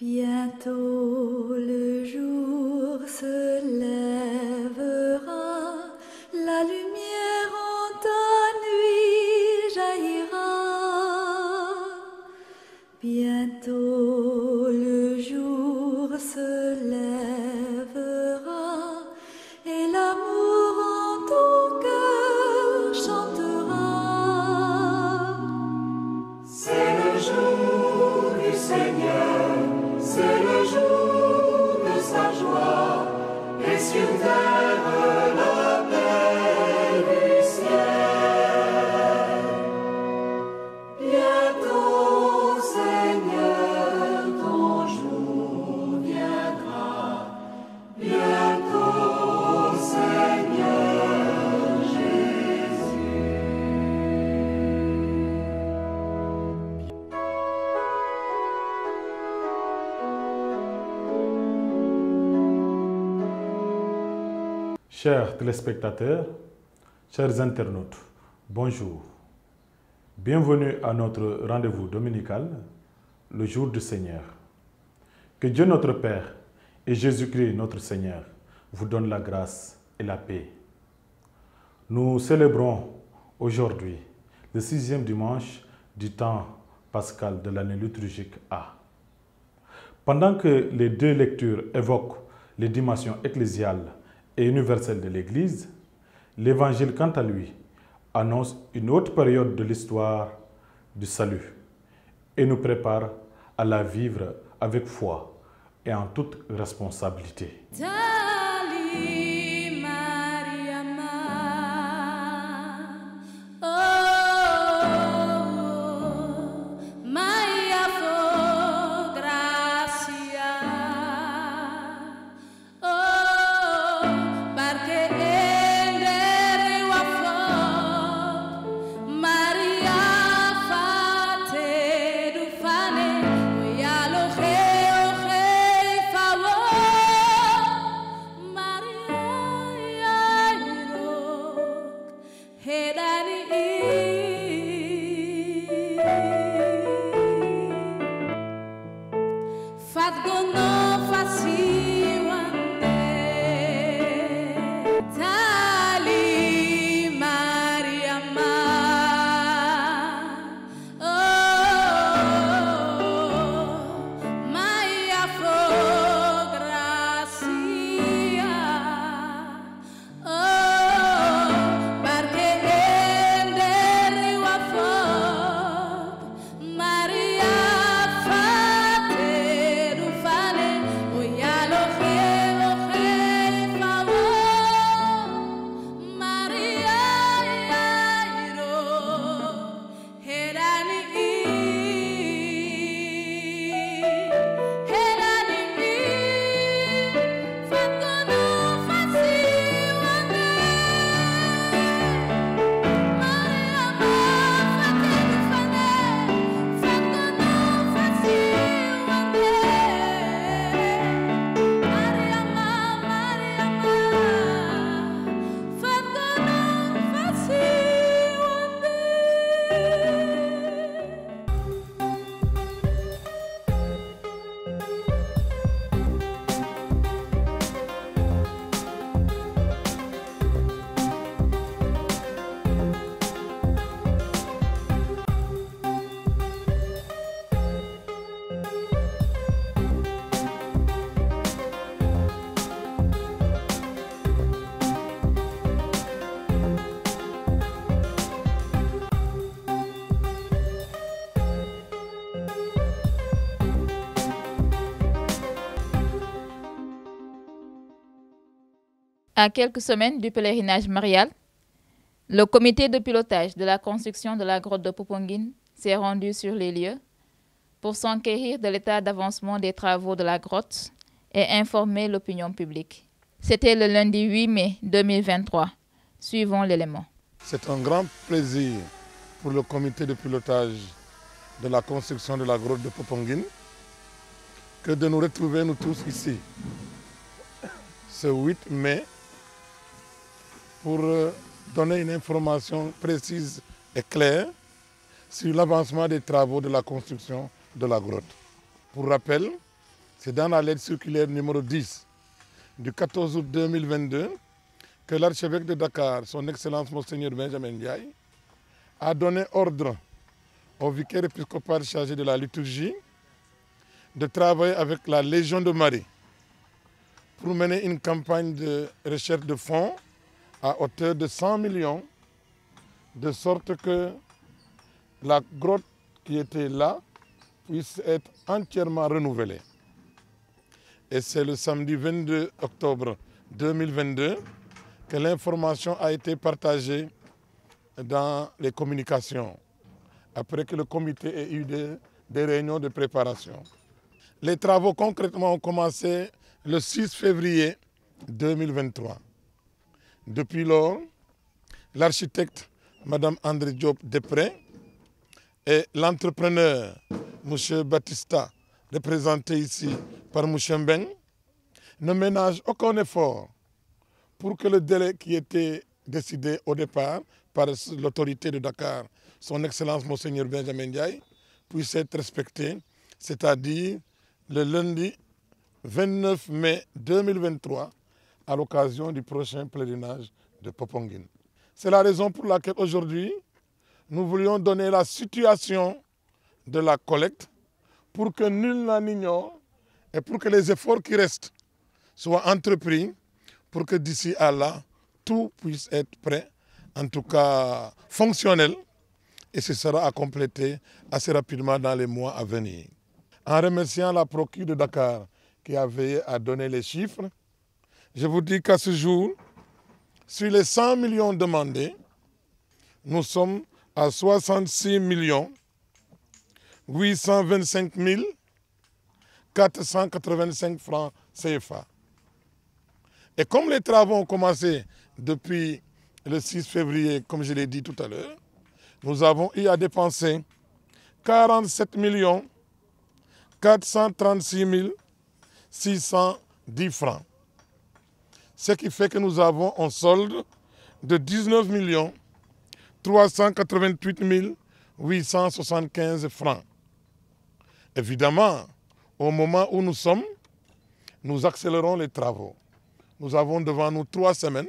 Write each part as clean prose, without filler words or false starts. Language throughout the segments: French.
Bientôt le jour se lèvera, la lumière en ta nuit jaillira. Bientôt le jour se lèvera et l'amour en ton cœur chantera. C'est le jour du Seigneur, c'est le jour de sa joie, et sur terre la paix du ciel. Bientôt, Seigneur, ton jour viendra. Bientôt, Seigneur Jésus. Chers téléspectateurs, chers internautes, bonjour. Bienvenue à notre rendez-vous dominical, le jour du Seigneur. Que Dieu notre Père et Jésus-Christ notre Seigneur vous donnent la grâce et la paix. Nous célébrons aujourd'hui le 6e dimanche du temps pascal de l'année liturgique A. Pendant que les deux lectures évoquent les dimensions ecclésiales et universelle de l'Église, l'Évangile, quant à lui, annonce une autre période de l'histoire du salut et nous prépare à la vivre avec foi et en toute responsabilité. À quelques semaines du pèlerinage marial, le comité de pilotage de la construction de la grotte de Popenguine s'est rendu sur les lieux pour s'enquérir de l'état d'avancement des travaux de la grotte et informer l'opinion publique. C'était le lundi 8 mai 2023. Suivons l'élément. C'est un grand plaisir pour le comité de pilotage de la construction de la grotte de Popenguine que de nous retrouver nous tous ici, ce 8 mai, pour donner une information précise et claire sur l'avancement des travaux de la construction de la grotte. Pour rappel, C'est dans la lettre circulaire numéro 10 du 14 août 2022 que l'archevêque de Dakar, son Excellence Monseigneur Benjamin Ndiaye, a donné ordre au vicaire épiscopal chargé de la liturgie de travailler avec la Légion de Marie pour mener une campagne de recherche de fonds à hauteur de 100 millions, de sorte que la grotte qui était là puisse être entièrement renouvelée. Et c'est le samedi 22 octobre 2022 que l'information a été partagée dans les communications, après que le comité ait eu des réunions de préparation. Les travaux concrètement ont commencé le 6 février 2023. Depuis lors, l'architecte Mme André Diop Després et l'entrepreneur M. Batista, représenté ici par M. Mbeng, ne ménagent aucun effort pour que le délai qui était décidé au départ par l'autorité de Dakar, son Excellence Monseigneur Benjamin Ndiaye, puisse être respecté, c'est-à-dire le lundi 29 mai 2023, à l'occasion du prochain pèlerinage de Popenguine. C'est la raison pour laquelle aujourd'hui, nous voulions donner la situation de la collecte pour que nul n'en ignore et pour que les efforts qui restent soient entrepris pour que d'ici à là, tout puisse être prêt, en tout cas fonctionnel, et ce sera à compléter assez rapidement dans les mois à venir. En remerciant la procureure de Dakar qui a veillé à donner les chiffres, je vous dis qu'à ce jour, sur les 100 millions demandés, nous sommes à 66 825 485 francs CFA. Et comme les travaux ont commencé depuis le 6 février, comme je l'ai dit tout à l'heure, nous avons eu à dépenser 47 436 610 francs. Ce qui fait que nous avons un solde de 19 388 875 francs. Évidemment, au moment où nous sommes, nous accélérons les travaux. Nous avons devant nous 3 semaines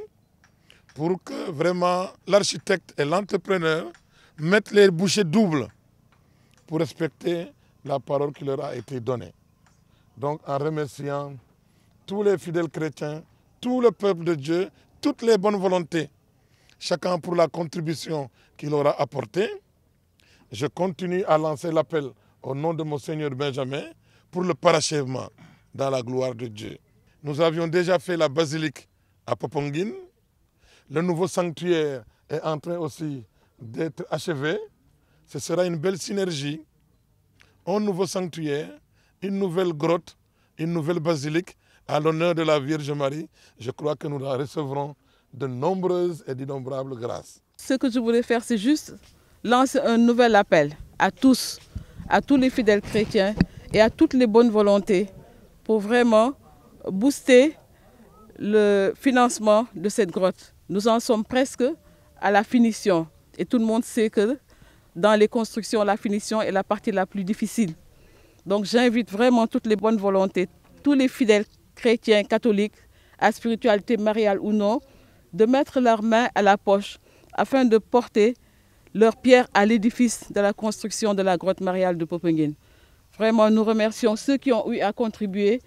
pour que vraiment l'architecte et l'entrepreneur mettent les bouchées doubles pour respecter la parole qui leur a été donnée. Donc en remerciant tous les fidèles chrétiens, tout le peuple de Dieu, toutes les bonnes volontés, chacun pour la contribution qu'il aura apportée, je continue à lancer l'appel au nom de Monseigneur Benjamin pour le parachèvement dans la gloire de Dieu. Nous avions déjà fait la basilique à Popenguine. Le nouveau sanctuaire est en train aussi d'être achevé. Ce sera une belle synergie. Un nouveau sanctuaire, une nouvelle grotte, une nouvelle basilique à l'honneur de la Vierge Marie. Je crois que nous la recevrons de nombreuses et d'innombrables grâces. Ce que je voulais faire, c'est juste lancer un nouvel appel à tous les fidèles chrétiens et à toutes les bonnes volontés pour vraiment booster le financement de cette grotte. Nous en sommes presque à la finition et tout le monde sait que dans les constructions, la finition est la partie la plus difficile. Donc j'invite vraiment toutes les bonnes volontés, tous les fidèles chrétiens, catholiques, à spiritualité mariale ou non, de mettre leurs mains à la poche afin de porter leur pierre à l'édifice de la construction de la grotte mariale de Popenguine. Vraiment, nous remercions ceux qui ont eu à contribuer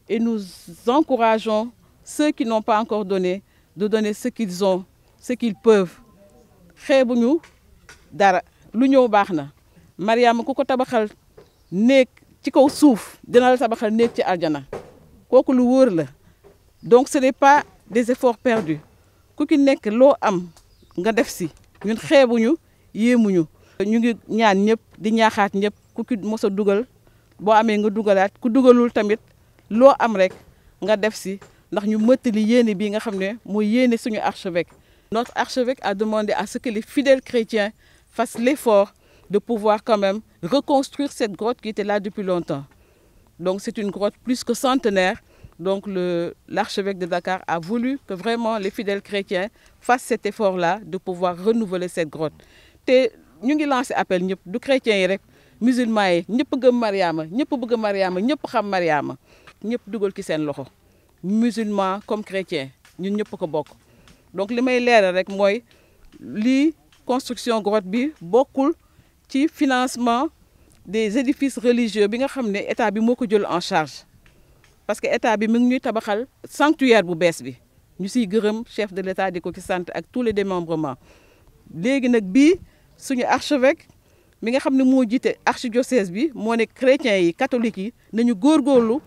et nous encourageons ceux qui n'ont pas encore donné, de donner ce qu'ils ont, ce qu'ils peuvent. Xeebuñu dara lu ñëw baax na Mariama ku ko tabaxal néeg ci kaw suuf dina la tabaxal néeg ci aljana kooku lu wóor la. Donc ce n'est pas des efforts perdus ku ki nekk loo am nga def si ñun xeebuñu yéemuñu ñu ngi ñaan ñëpp di ñaaxaat ñëpp ku ki mos a dugal boo amee nga dugalaat ku dugalul tamit loo am rek nga def si ndax ñu mëttali yéene bi nga xam ne mooy yéene suñu archevêque. Notre archevêque a demandé à ce que les fidèles chrétiens fassent l'effort de pouvoir quand même reconstruire cette grotte qui était là depuis longtemps. Donc c'est une grotte plus que centenaire. Donc l'archevêque de Dakar a voulu que vraiment les fidèles chrétiens fassent cet effort-là de pouvoir renouveler cette grotte. Te ñu ngi lancé appel ñëpp du chrétiens yi rek musulmans yi ñëpp gëm Mariama ñëpp bëgg Mariama ñëpp xam Mariama ñëpp dugal ci seen loxo musulman comme chrétien ñun ñëpp ko bokk. donc li may leeral rek mooy lii construction grotte bi bokkul ci financement des édifices religieux bi nga xam ne état bi moo ko jël en charge parce que état bi mi ngi ñuy tabaxal sanctuaire bu bees bi ñu siy gërëm chef de l'état di ko ci sant ak tous les démembrements léegi nag bii suñu archevêque mi nga xam ne moo jiite archidiocèse bi moo ne chrétiens yi catholiques yi nañu góorgóorlu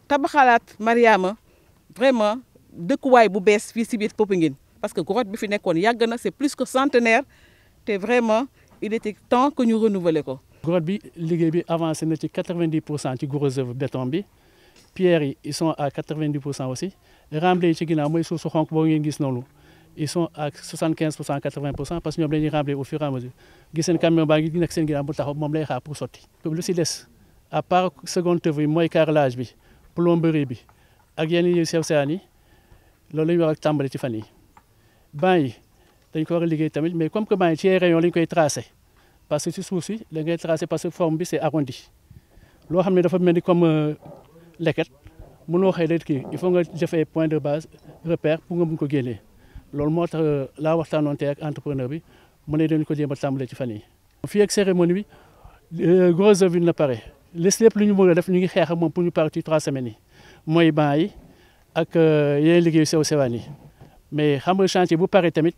tabaxalaat Mariama vraiment dëkkuwaay bu bees fii si biir Popenguine parce que grotte bi fi nekkoon yàgg na c'est plus que centenaire te vraiment il était temps que ñu renouveler ko. grotte bi liggéey bi avancé na ci 90% ci gros œuvre béton bi pierres yi ils sont à 90% aussi remblai yi ci ginnaaw mooy suuf su xonk boo ngeen gis noonu ils sont à 75% 80% parce que ñoom dañuy remblai au fur et à mesure gis seen camion baa ngi nekk seen ginnaaw bu taxaw moom lay xaar pour sotti. lu si des à part seconde œuvre yi mooy carrelage bi plomberie bi ak yenn yi sew sewaan yi loolu la ñu war a tàmbali ci fan yi banc yi dañ ko war a liggéey tamit mais comme que banc yi ci rayon la ñu koy tracé parce que ci suuf si da ngay tracé parce que forme bi c'est arrondi loo xam ne dafa mel ni comme leket mënoo xëy rek kii il faut nga defee point de base repère pour nga mun ko génnee loolu moo tax laa waxtaanoon tey ak entrepreneur bi mu ne dañu ko jéem a tàmbalee ci fan yi fii ak cérémonie bi gros œuvre na pare lépp lu ñu mën a def ñu ngi xeex ak moom pour ñu pare ci 3 semaines yi mooy banc yi ak yeneen liggéeyu sew sewaan yi mais xam nga chantier bu paree tamit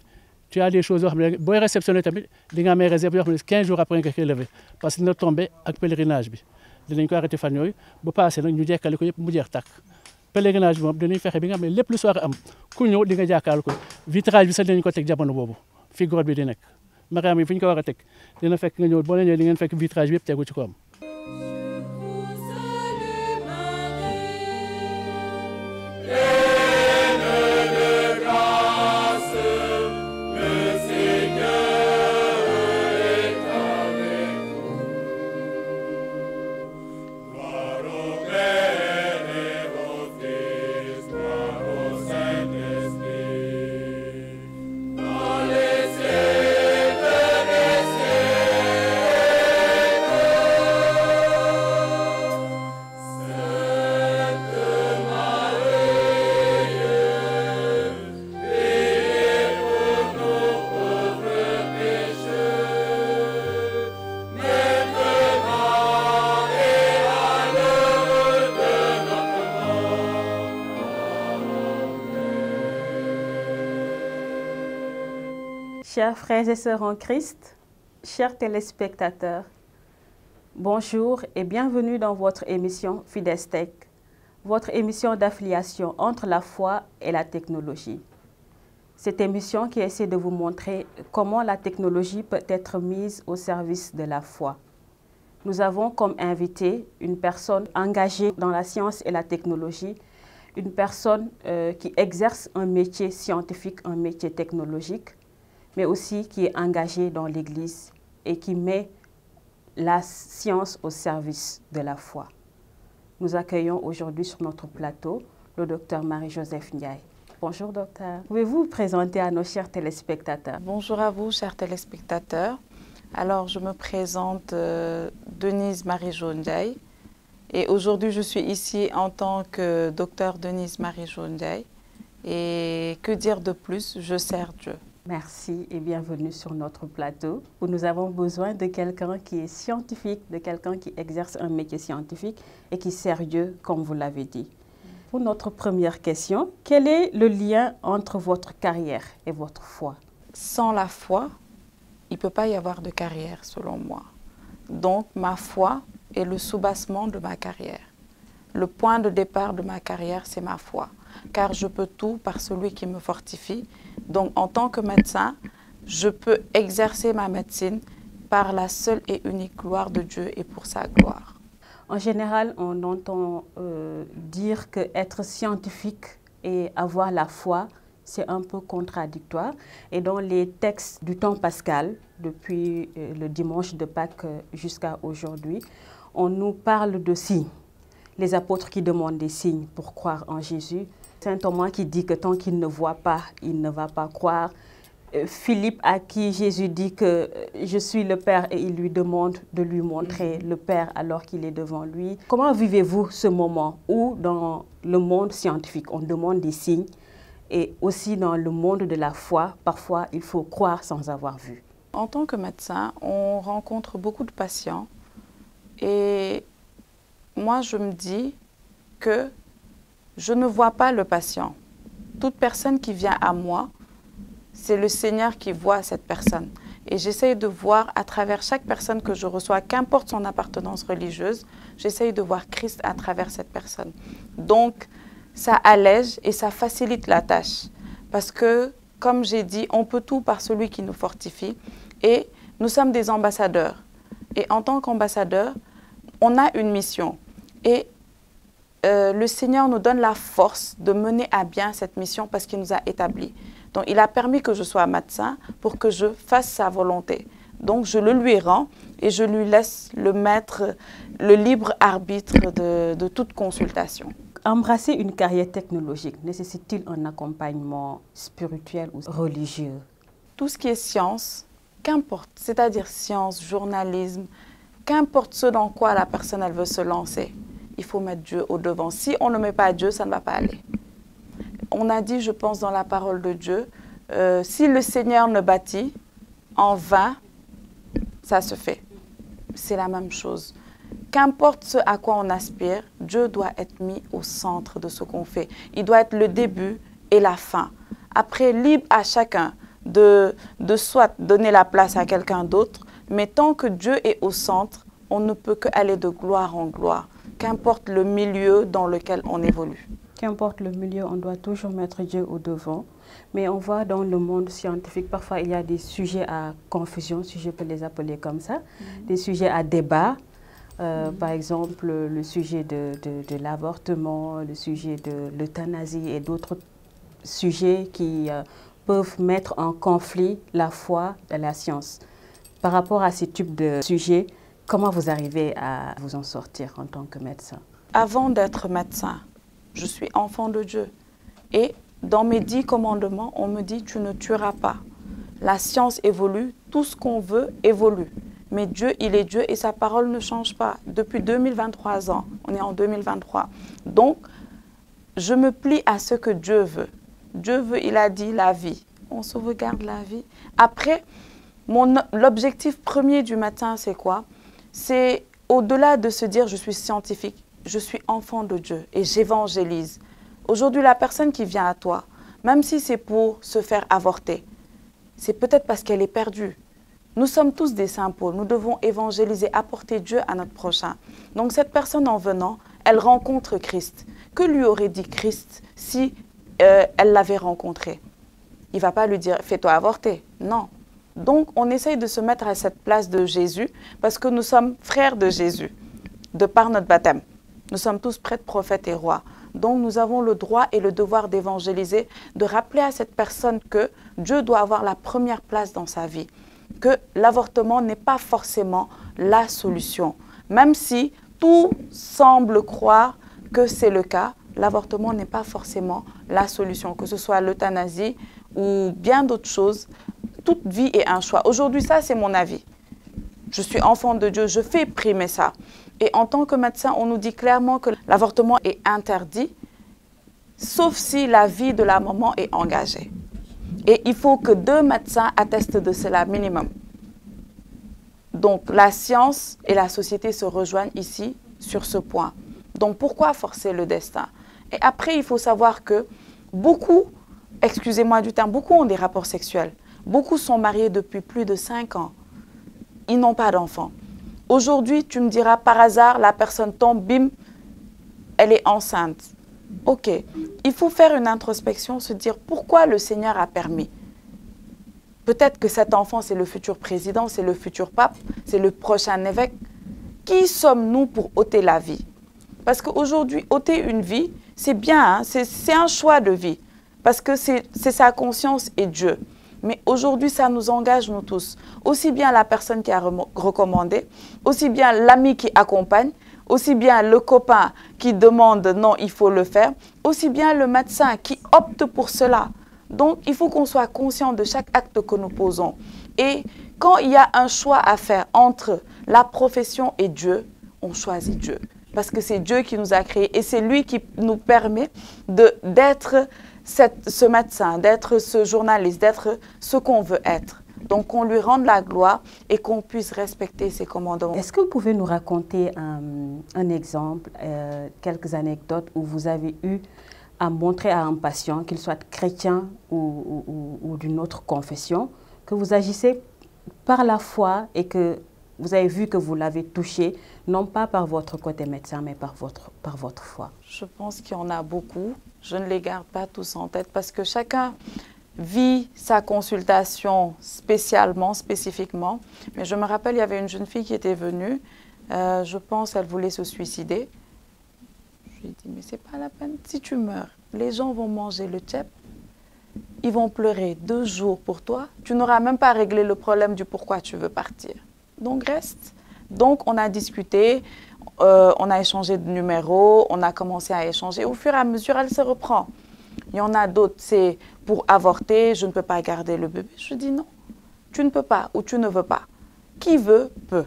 tu as des choses yoo xam ne booy réceptionné tamit di nga amee réserve yoo xam ne 15 jours après nga koy levé parce que dina tombé ak pèlerinage bi dinañ ko arrêté fan yooyu bu passé nag ñu jekkali ko yëpp mu jeex tàkk pèlerinage bi moom dinañ fexe bi nga xam ne lépp lu soir am ku ñëw di nga jàkkaarloo ko vitrage bi sax dinañ ko teg jamono boobu fi grotte bi di nekk Mariama yi fi ñu ko war a teg dina fekk nga ñëw boo leen ñëwee di ngeen fekk vitrage bi yëpp tegu ci ko am. Chers frères et sœurs en Christ, chers téléspectateurs, bonjour et bienvenue dans votre émission Fidestech, votre émission d'affiliation entre la foi et la technologie. Cette émission qui essaie de vous montrer comment la technologie peut être mise au service de la foi. Nous avons comme invité une personne engagée dans la science et la technologie, une personne qui exerce un métier scientifique, un métier technologique, mais aussi qui est engagé dans l'Église et qui met la science au service de la foi. Nous accueillons aujourd'hui sur notre plateau le docteur Marie-Joseph Ndiaye. Bonjour docteur. Pouvez-vous vous présenter à nos chers téléspectateurs? Bonjour à vous, chers téléspectateurs. Alors, je me présente Denise Marie-Jo Ndiaye et aujourd'hui, je suis ici en tant que docteur Denise Marie-Jo Ndiaye. Et que dire de plus? Je sers Dieu. Merci et bienvenue sur notre plateau où nous avons besoin de quelqu'un qui est scientifique, de quelqu'un qui exerce un métier scientifique et qui est sérieux, comme vous l'avez dit. Pour notre première question, quel est le lien entre votre carrière et votre foi? Sans la foi, il ne peut pas y avoir de carrière, selon moi. Donc, ma foi est le soubassement de ma carrière. Le point de départ de ma carrière, c'est ma foi. Car je peux tout par celui qui me fortifie. Donc, en tant que médecin, je peux exercer ma médecine par la seule et unique gloire de Dieu et pour sa gloire. En général, on entend dire qu'être scientifique et avoir la foi, c'est un peu contradictoire. Et dans les textes du temps pascal, depuis le dimanche de Pâques jusqu'à aujourd'hui, on nous parle de signes. Les apôtres qui demandent des signes pour croire en Jésus. Saint Thomas qui dit que tant qu'il ne voit pas, il ne va pas croire. Philippe à qui Jésus dit que je suis le Père et il lui demande de lui montrer le Père alors qu'il est devant lui. Comment vivez-vous ce moment où dans le monde scientifique on demande des signes et aussi dans le monde de la foi, parfois il faut croire sans avoir vu? En tant que médecin, on rencontre beaucoup de patients et moi je me dis que je ne vois pas le patient. Toute personne qui vient à moi, c'est le Seigneur qui voit cette personne. Et j'essaye de voir à travers chaque personne que je reçois, qu'importe son appartenance religieuse, j'essaye de voir Christ à travers cette personne. Donc, ça allège et ça facilite la tâche. Parce que, comme j'ai dit, on peut tout par celui qui nous fortifie. Et nous sommes des ambassadeurs. Et en tant qu'ambassadeurs, on a une mission. Et le Seigneur nous donne la force de mener à bien cette mission parce qu'il nous a établis. Donc, il a permis que je sois médecin pour que je fasse sa volonté. Donc, je le lui rends et je lui laisse le libre arbitre de toute consultation. Embrasser une carrière technologique nécessite-t-il un accompagnement spirituel ou religieux? Tout ce qui est science, qu'importe, c'est-à-dire science, journalisme, qu'importe ce dans quoi la personne elle veut se lancer, il faut mettre Dieu au devant. Si on ne met pas Dieu, ça ne va pas aller. On a dit, je pense, dans la parole de Dieu, si le Seigneur ne bâtit, en vain, ça se fait. C'est la même chose. Qu'importe ce à quoi on aspire, Dieu doit être mis au centre de ce qu'on fait. Il doit être le début et la fin. Après, libre à chacun de soit donner la place à quelqu'un d'autre, mais tant que Dieu est au centre, on ne peut qu'aller de gloire en gloire. Qu'importe le milieu dans lequel on évolue. Qu'importe le milieu, on doit toujours mettre Dieu au devant. Mais on voit dans le monde scientifique, parfois il y a des sujets à confusion, si je peux les appeler comme ça, des sujets à débat. Par exemple, le sujet de l'avortement, le sujet de l'euthanasie et d'autres sujets qui peuvent mettre en conflit la foi et la science. Par rapport à ces types de sujets, comment vous arrivez à vous en sortir en tant que médecin? Avant d'être médecin, je suis enfant de Dieu. Et dans mes 10 commandements, on me dit « tu ne tueras pas ». La science évolue, tout ce qu'on veut évolue. Mais Dieu, il est Dieu et sa parole ne change pas. Depuis 2023 ans, on est en 2023. Donc, je me plie à ce que Dieu veut. Dieu veut, il a dit la vie. On sauvegarde la vie. Après, l'objectif premier du matin, c'est quoi? C'est au-delà de se dire je suis scientifique, je suis enfant de Dieu et j'évangélise. Aujourd'hui, la personne qui vient à toi, même si c'est pour se faire avorter, c'est peut-être parce qu'elle est perdue. Nous sommes tous des saints Paul, nous devons évangéliser, apporter Dieu à notre prochain. Donc cette personne en venant, elle rencontre Christ. Que lui aurait dit Christ si elle l'avait rencontré? Il ne va pas lui dire « fais-toi avorter ». Non. Donc on essaye de se mettre à cette place de Jésus parce que nous sommes frères de Jésus, de par notre baptême. Nous sommes tous prêtres, prophètes et rois. Donc nous avons le droit et le devoir d'évangéliser, de rappeler à cette personne que Dieu doit avoir la première place dans sa vie. Que l'avortement n'est pas forcément la solution. Même si tout semble croire que c'est le cas, l'avortement n'est pas forcément la solution. Que ce soit l'euthanasie ou bien d'autres choses, toute vie est un choix. Aujourd'hui, ça c'est mon avis. Je suis enfant de Dieu, je fais primer ça. Et en tant que médecin, on nous dit clairement que l'avortement est interdit, sauf si la vie de la maman est engagée. Et il faut que 2 médecins attestent de cela minimum. Donc la science et la société se rejoignent ici sur ce point. Donc pourquoi forcer le destin? Et après, il faut savoir que beaucoup, excusez-moi du terme, beaucoup ont des rapports sexuels. Beaucoup sont mariés depuis plus de 5 ans. Ils n'ont pas d'enfants. Aujourd'hui, tu me diras, par hasard, la personne tombe, bim, elle est enceinte. Ok, il faut faire une introspection, se dire pourquoi le Seigneur a permis. Peut-être que cet enfant, c'est le futur président, c'est le futur pape, c'est le prochain évêque. Qui sommes-nous pour ôter la vie? Parce qu'aujourd'hui, ôter une vie, c'est bien, hein? C'est un choix de vie. Parce que c'est sa conscience et Dieu. Mais aujourd'hui, ça nous engage, nous tous. Aussi bien la personne qui a recommandé, aussi bien l'ami qui accompagne, aussi bien le copain qui demande non, il faut le faire, aussi bien le médecin qui opte pour cela. Donc, il faut qu'on soit conscient de chaque acte que nous posons. Et quand il y a un choix à faire entre la profession et Dieu, on choisit Dieu. Parce que c'est Dieu qui nous a créés et c'est lui qui nous permet d'être ce médecin, d'être ce journaliste, d'être ce qu'on veut être. Donc, qu'on lui rende la gloire et qu'on puisse respecter ses commandements. Est-ce que vous pouvez nous raconter un exemple, quelques anecdotes où vous avez eu à montrer à un patient, qu'il soit chrétien ou d'une autre confession, que vous agissez par la foi et que vous avez vu que vous l'avez touché, non pas par votre côté médecin, mais par votre foi? Je pense qu'il y en a beaucoup. Je ne les garde pas tous en tête parce que chacun vit sa consultation spécifiquement. Mais je me rappelle, il y avait une jeune fille qui était venue. Je pense qu'elle voulait se suicider. Je lui ai dit, mais c'est pas la peine. Si tu meurs, les gens vont manger le tchèp. Ils vont pleurer 2 jours pour toi. Tu n'auras même pas réglé le problème du pourquoi tu veux partir. Donc, reste. Donc, on a discuté, on a échangé de numéros, on a commencé à échanger. Au fur et à mesure, elle se reprend. Il y en a d'autres, c'est pour avorter, je ne peux pas garder le bébé. Je dis non, tu ne peux pas ou tu ne veux pas. Qui veut, peut.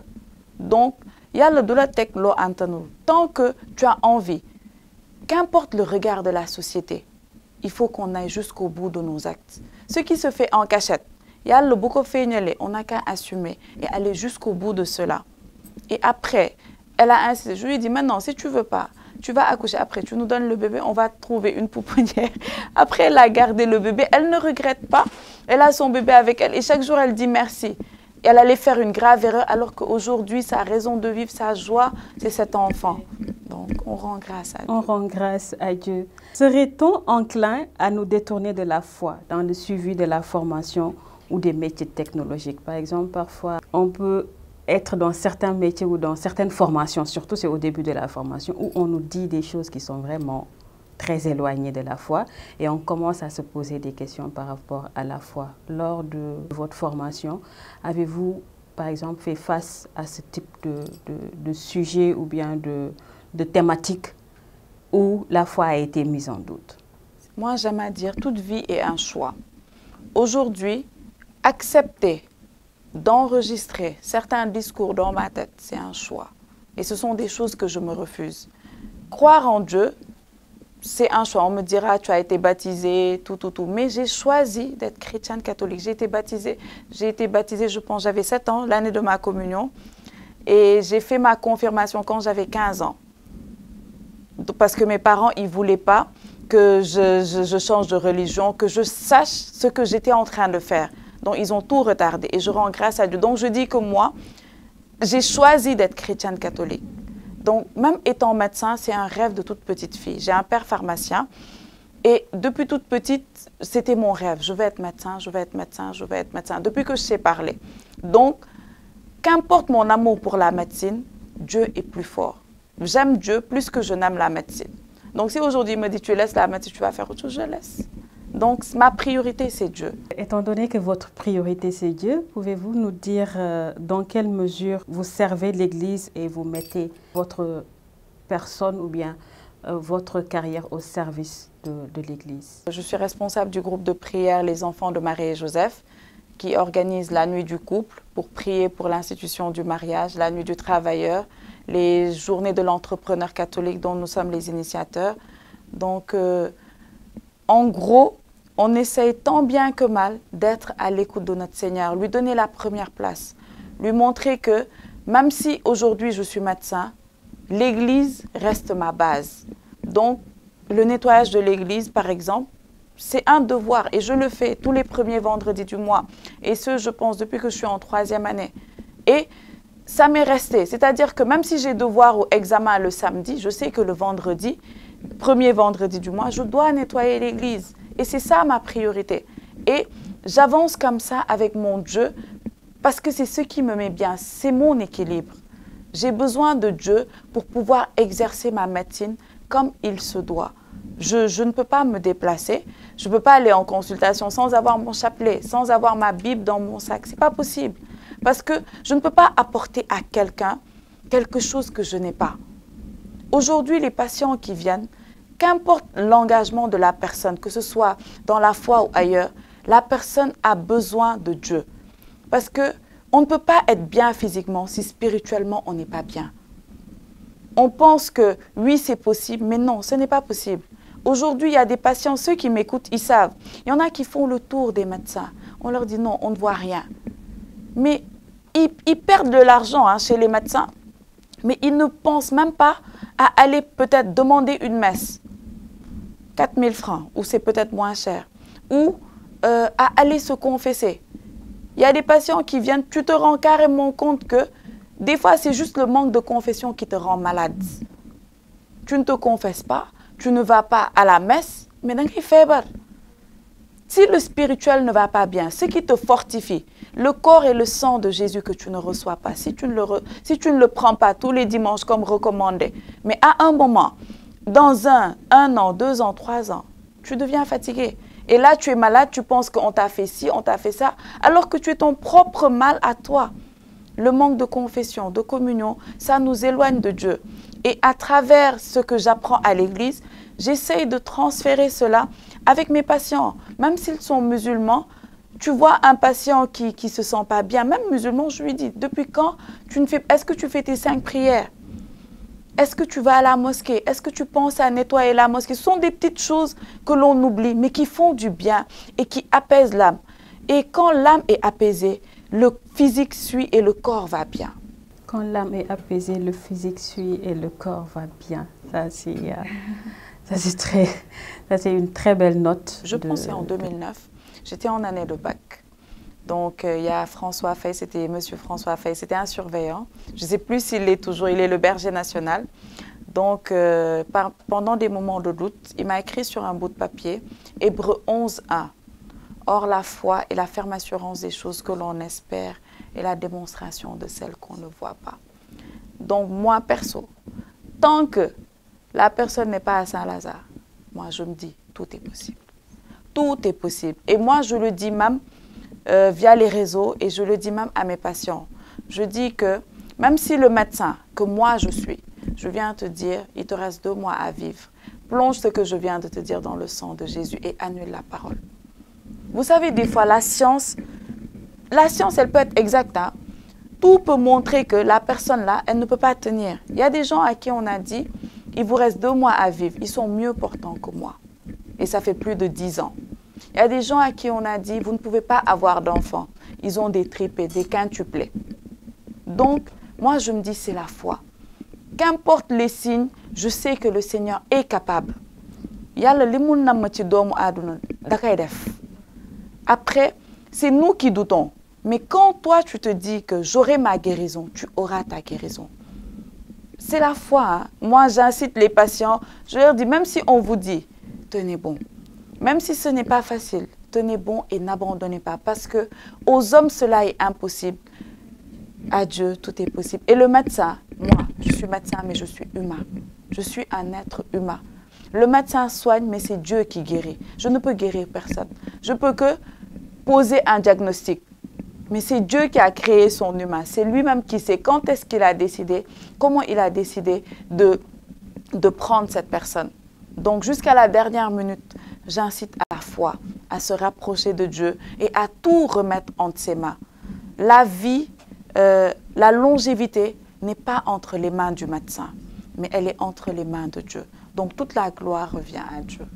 Donc, il y a le doula tek lo antanu. Tant que tu as envie, qu'importe le regard de la société, il faut qu'on aille jusqu'au bout de nos actes. Ce qui se fait en cachette, il y a le bouco feignelé, on n'a qu'à assumer et aller jusqu'au bout de cela. Et après, elle a insisté. Je lui ai dit, maintenant, si tu ne veux pas, tu vas accoucher. Après, tu nous donnes le bébé, on va trouver une pouponnière. Après, elle a gardé le bébé. Elle ne regrette pas. Elle a son bébé avec elle. Et chaque jour, elle dit merci. Et elle allait faire une grave erreur, alors qu'aujourd'hui, sa raison de vivre, sa joie, c'est cet enfant. Donc, on rend grâce à Dieu. On rend grâce à Dieu. Serait-on enclin à nous détourner de la foi dans le suivi de la formation ou des métiers technologiques? Par exemple, parfois, on peut être dans certains métiers ou dans certaines formations, surtout c'est au début de la formation, où on nous dit des choses qui sont vraiment très éloignées de la foi et on commence à se poser des questions par rapport à la foi. Lors de votre formation, avez-vous, par exemple, fait face à ce type de sujet ou bien de thématique où la foi a été mise en doute? Moi, j'aime à dire, toute vie est un choix. Aujourd'hui, accepter d'enregistrer certains discours dans ma tête, c'est un choix. Et ce sont des choses que je me refuse. Croire en Dieu, c'est un choix. On me dira, tu as été baptisé, tout. Mais j'ai choisi d'être chrétienne catholique. J'ai été baptisée, je pense, j'avais 7 ans, l'année de ma communion. Et j'ai fait ma confirmation quand j'avais 15 ans. Parce que mes parents, ils ne voulaient pas que je change de religion, que je sache ce que j'étais en train de faire. Donc, ils ont tout retardé et je rends grâce à Dieu. Donc, je dis que moi, j'ai choisi d'être chrétienne catholique. Donc, même étant médecin, c'est un rêve de toute petite fille. J'ai un père pharmacien et depuis toute petite, c'était mon rêve. Je vais être médecin, je vais être médecin, je vais être médecin, depuis que je sais parler. Donc, qu'importe mon amour pour la médecine, Dieu est plus fort. J'aime Dieu plus que je n'aime la médecine. Donc, si aujourd'hui il me dit, tu laisses la médecine, tu vas faire autre chose, je laisse. Donc, ma priorité, c'est Dieu. Étant donné que votre priorité, c'est Dieu, pouvez-vous nous dire dans quelle mesure vous servez l'Église et vous mettez votre personne ou bien votre carrière au service de l'Église? Je suis responsable du groupe de prière Les Enfants de Marie et Joseph, qui organise la nuit du couple pour prier pour l'institution du mariage, la nuit du travailleur, les journées de l'entrepreneur catholique dont nous sommes les initiateurs. Donc, en gros, on essaye tant bien que mal d'être à l'écoute de notre Seigneur, lui donner la première place, lui montrer que même si aujourd'hui je suis médecin, l'Église reste ma base. Donc, le nettoyage de l'Église, par exemple, c'est un devoir et je le fais tous les premiers vendredis du mois. Et ce, je pense, depuis que je suis en 3e année. Et ça m'est resté. C'est-à-dire que même si j'ai devoir ou examen le samedi, je sais que le vendredi, premier vendredi du mois, je dois nettoyer l'église. Et c'est ça ma priorité. Et j'avance comme ça avec mon Dieu parce que c'est ce qui me met bien. C'est mon équilibre. J'ai besoin de Dieu pour pouvoir exercer ma médecine comme il se doit. Je ne peux pas me déplacer. Je ne peux pas aller en consultation sans avoir mon chapelet, sans avoir ma Bible dans mon sac. Ce n'est pas possible. Parce que je ne peux pas apporter à quelqu'un quelque chose que je n'ai pas. Aujourd'hui, les patients qui viennent, Qu'importe l'engagement de la personne, que ce soit dans la foi ou ailleurs, la personne a besoin de Dieu. Parce qu'on ne peut pas être bien physiquement si spirituellement on n'est pas bien. On pense que oui, c'est possible, mais non, ce n'est pas possible. Aujourd'hui, il y a des patients, ceux qui m'écoutent, ils savent. Il y en a qui font le tour des médecins. On leur dit non, on ne voit rien. Mais ils perdent de l'argent chez les médecins, mais ils ne pensent même pas à aller peut-être demander une messe. 4 000 francs, ou c'est peut-être moins cher. Ou à aller se confesser. Il y a des patients qui viennent, tu te rends carrément compte que des fois, c'est juste le manque de confession qui te rend malade. Tu ne te confesses pas, tu ne vas pas à la messe, mais dans les faibles. Si le spirituel ne va pas bien, ce qui te fortifie, le corps et le sang de Jésus que tu ne reçois pas, si tu ne le prends pas tous les dimanches comme recommandé, mais à un moment, dans un an, 2 ans, 3 ans, tu deviens fatigué. Et là, tu es malade, tu penses qu'on t'a fait ci, on t'a fait ça, alors que tu es ton propre mal à toi. Le manque de confession, de communion, ça nous éloigne de Dieu. Et à travers ce que j'apprends à l'église, j'essaye de transférer cela avec mes patients. Même s'ils sont musulmans, tu vois un patient qui ne se sent pas bien, même musulman, je lui dis, depuis quand est-ce que tu fais tes 5 prières? Est-ce que tu vas à la mosquée? Est-ce que tu penses à nettoyer la mosquée? Ce sont des petites choses que l'on oublie, mais qui font du bien et qui apaisent l'âme. Et quand l'âme est apaisée, le physique suit et le corps va bien. Quand l'âme est apaisée, le physique suit et le corps va bien. Ça, c'est une très belle note. Je pensais en 2009, j'étais en année de bac. Donc, il y a François Fay, c'était monsieur François Fay, c'était un surveillant. Je ne sais plus s'il l'est toujours, il est le berger national. Donc, pendant des moments de doute, il m'a écrit sur un bout de papier, Hébreux 11:1. Or, la foi est la ferme assurance des choses que l'on espère et la démonstration de celles qu'on ne voit pas. Donc, moi, perso, tant que la personne n'est pas à Saint-Lazare, moi, je me dis, tout est possible. Tout est possible. Et moi, je le dis même via les réseaux et je le dis même à mes patients. Je dis que même si le médecin que moi je suis, je viens te dire, il te reste 2 mois à vivre, plonge ce que je viens de te dire dans le sang de Jésus et annule la parole. Vous savez, des fois, la science, elle peut être exacte. Tout peut montrer que la personne là, elle ne peut pas tenir. Il y a des gens à qui on a dit, il vous reste 2 mois à vivre, ils sont mieux portants que moi. Et ça fait plus de 10 ans. Il y a des gens à qui on a dit, vous ne pouvez pas avoir d'enfants. Ils ont des triplés, des quintuplés. Donc, moi, je me dis, c'est la foi. Qu'importe les signes, je sais que le Seigneur est capable. Après, c'est nous qui doutons. Mais quand toi, tu te dis que j'aurai ma guérison, tu auras ta guérison. C'est la foi. Moi, j'incite les patients, je leur dis, même si on vous dit, tenez bon. Même si ce n'est pas facile, tenez bon et n'abandonnez pas. Parce que aux hommes, cela est impossible. À Dieu, tout est possible. Et le médecin, moi, je suis médecin, mais je suis humain. Je suis un être humain. Le médecin soigne, mais c'est Dieu qui guérit. Je ne peux guérir personne. Je peux que poser un diagnostic. Mais c'est Dieu qui a créé son humain. C'est lui-même qui sait quand est-ce qu'il a décidé, comment il a décidé de prendre cette personne. Donc, jusqu'à la dernière minute, j'incite à la foi, à se rapprocher de Dieu et à tout remettre entre ses mains. La vie, la longévité n'est pas entre les mains du médecin, mais elle est entre les mains de Dieu. Donc, toute la gloire revient à Dieu.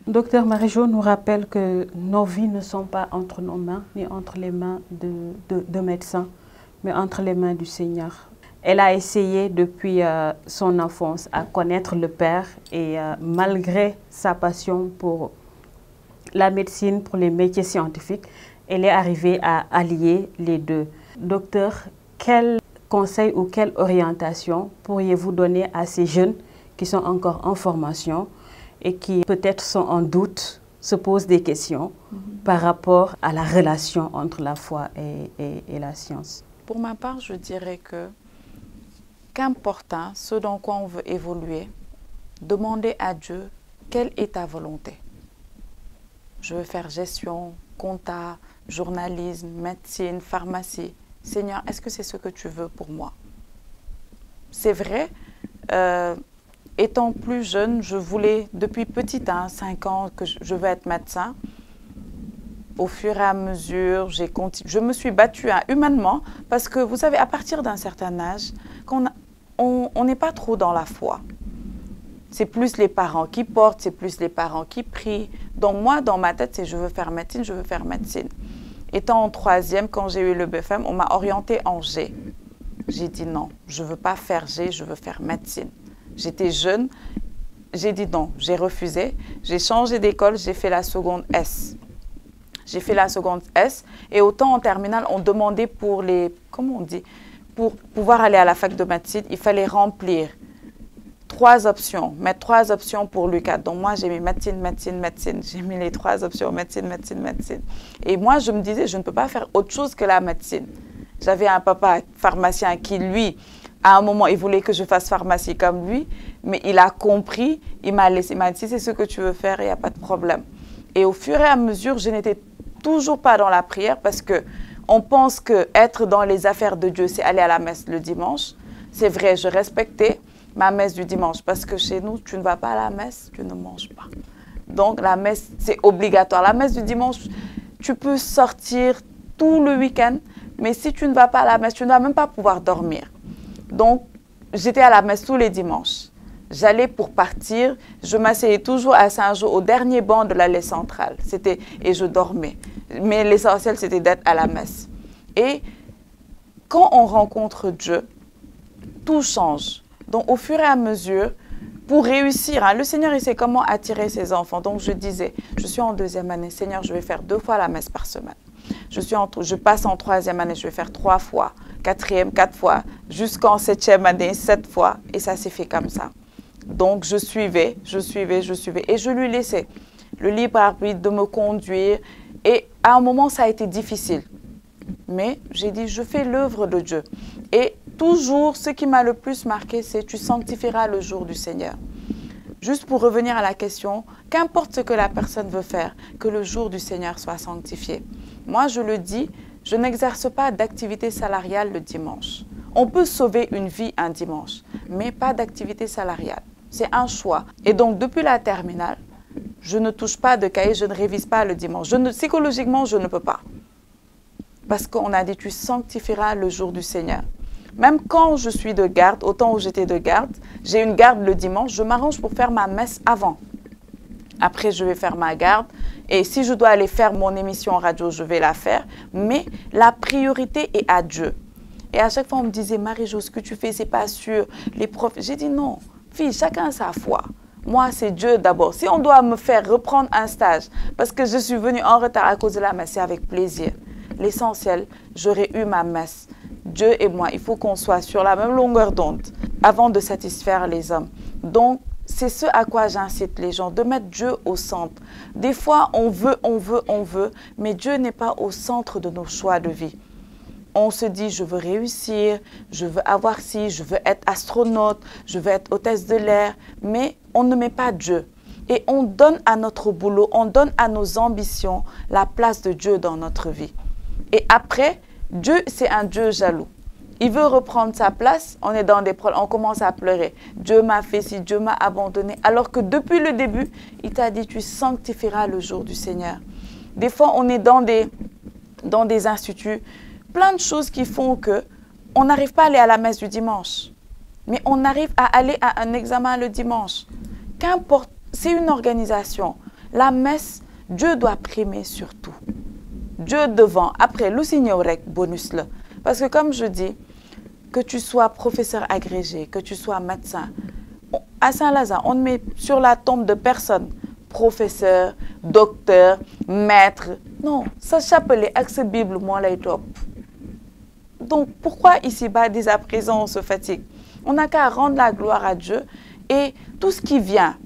Docteur Marie-Jo nous rappelle que nos vies ne sont pas entre nos mains, ni entre les mains de médecins, mais entre les mains du Seigneur. Elle a essayé depuis son enfance à connaître le Père et malgré sa passion pour la médecine, pour les métiers scientifiques, elle est arrivée à allier les deux. Docteur, quel conseil ou quelle orientation pourriez-vous donner à ces jeunes qui sont encore en formation et qui peut-être sont en doute, se posent des questions par rapport à la relation entre la foi et la science? Pour ma part, je dirais que qu'importe ce dans quoi on veut évoluer, demander à Dieu quelle est ta volonté. Je veux faire gestion, compta, journalisme, médecine, pharmacie. Seigneur, est-ce que c'est ce que tu veux pour moi? C'est vrai, étant plus jeune, je voulais, depuis petite, 5 ans, que je veux être médecin. Au fur et à mesure, je me suis battue humainement parce que, vous savez, à partir d'un certain âge, on n'est pas trop dans la foi. C'est plus les parents qui portent, c'est plus les parents qui prient. Donc moi, dans ma tête, c'est je veux faire médecine, je veux faire médecine. Étant en 3e, quand j'ai eu le BFM, on m'a orientée en G. J'ai dit non, je ne veux pas faire G, je veux faire médecine. J'étais jeune, j'ai dit non, j'ai refusé. J'ai changé d'école, j'ai fait la seconde S. J'ai fait la seconde S et autant en terminale, on demandait pour pouvoir aller à la fac de médecine, il fallait remplir 3 options, mettre 3 options pour l'UQAD. Donc moi, j'ai mis médecine, médecine, médecine. J'ai mis les 3 options, médecine, médecine, médecine. Et moi, je me disais, je ne peux pas faire autre chose que la médecine. J'avais un papa pharmacien qui, lui, à un moment, il voulait que je fasse pharmacie comme lui, mais il a compris, il m'a dit, si c'est ce que tu veux faire, il n'y a pas de problème. Et au fur et à mesure, je n'étais toujours pas dans la prière parce qu'on pense qu'être dans les affaires de Dieu, c'est aller à la messe le dimanche. C'est vrai, je respectais ma messe du dimanche parce que chez nous, tu ne vas pas à la messe, tu ne manges pas. Donc la messe, c'est obligatoire. La messe du dimanche, tu peux sortir tout le week-end, mais si tu ne vas pas à la messe, tu ne vas même pas pouvoir dormir. Donc, j'étais à la messe tous les dimanches. J'allais pour partir, je m'asseyais toujours à Saint-Jean, au dernier banc de l'allée centrale. Et je dormais. Mais l'essentiel, c'était d'être à la messe. Et quand on rencontre Dieu, tout change. Donc, au fur et à mesure, pour réussir, le Seigneur, il sait comment attirer ses enfants. Donc, je disais, je suis en 2e année, Seigneur, je vais faire 2 fois la messe par semaine. Je passe en 3e année, je vais faire 3 fois. 4e, 4 fois. Jusqu'en 7e année, 7 fois. Et ça s'est fait comme ça. Donc, je suivais. Et je lui laissais le libre arbitre de me conduire. Et à un moment, ça a été difficile. Mais j'ai dit, je fais l'œuvre de Dieu. Et toujours, ce qui m'a le plus marqué, c'est tu sanctifieras le jour du Seigneur. Juste pour revenir à la question, qu'importe ce que la personne veut faire, que le jour du Seigneur soit sanctifié. Moi, je le dis, je n'exerce pas d'activité salariale le dimanche. On peut sauver une vie un dimanche, mais pas d'activité salariale. C'est un choix. Et donc, depuis la terminale, je ne touche pas de cahier, je ne révise pas le dimanche. Psychologiquement, je ne peux pas. Parce qu'on a dit, tu sanctifieras le jour du Seigneur. Même quand je suis de garde, au temps où j'étais de garde, j'ai une garde le dimanche, je m'arrange pour faire ma messe avant. Après, je vais faire ma garde. Et si je dois aller faire mon émission en radio, je vais la faire. Mais la priorité est à Dieu. Et à chaque fois, on me disait, Marie-Jo, ce que tu fais, c'est pas sûr. Les profs, j'ai dit non. Fille, chacun a sa foi. Moi, c'est Dieu d'abord. Si on doit me faire reprendre un stage parce que je suis venue en retard à cause de la messe, c'est avec plaisir. L'essentiel, j'aurais eu ma messe. Dieu et moi, il faut qu'on soit sur la même longueur d'onde avant de satisfaire les hommes. Donc, c'est ce à quoi j'incite les gens, de mettre Dieu au centre. Des fois, on veut, mais Dieu n'est pas au centre de nos choix de vie. On se dit, je veux réussir, je veux avoir ci, je veux être astronaute, je veux être hôtesse de l'air, mais on ne met pas Dieu. Et on donne à notre boulot, on donne à nos ambitions la place de Dieu dans notre vie. Et après, Dieu, c'est un Dieu jaloux. Il veut reprendre sa place, on est dans des problèmes, on commence à pleurer. Dieu m'a fait ci, Dieu m'a abandonné. Alors que depuis le début, il t'a dit, tu sanctifieras le jour du Seigneur. Des fois, on est dans des instituts, plein de choses qui font qu'on n'arrive pas à aller à la messe du dimanche. Mais on arrive à aller à un examen le dimanche. Qu'importe, c'est une organisation. La messe, Dieu doit primer sur tout. Dieu devant. Après, le signorec bonus là. Parce que comme je dis, que tu sois professeur agrégé, que tu sois médecin, à Saint-Lazare, on ne met sur la tombe de personne professeur, docteur, maître. Non, ça chapelet avec ce Bible, moi, là, top. Donc, pourquoi ici-bas, dès à présent, on se fatigue? On n'a qu'à rendre la gloire à Dieu et tout ce qui vient,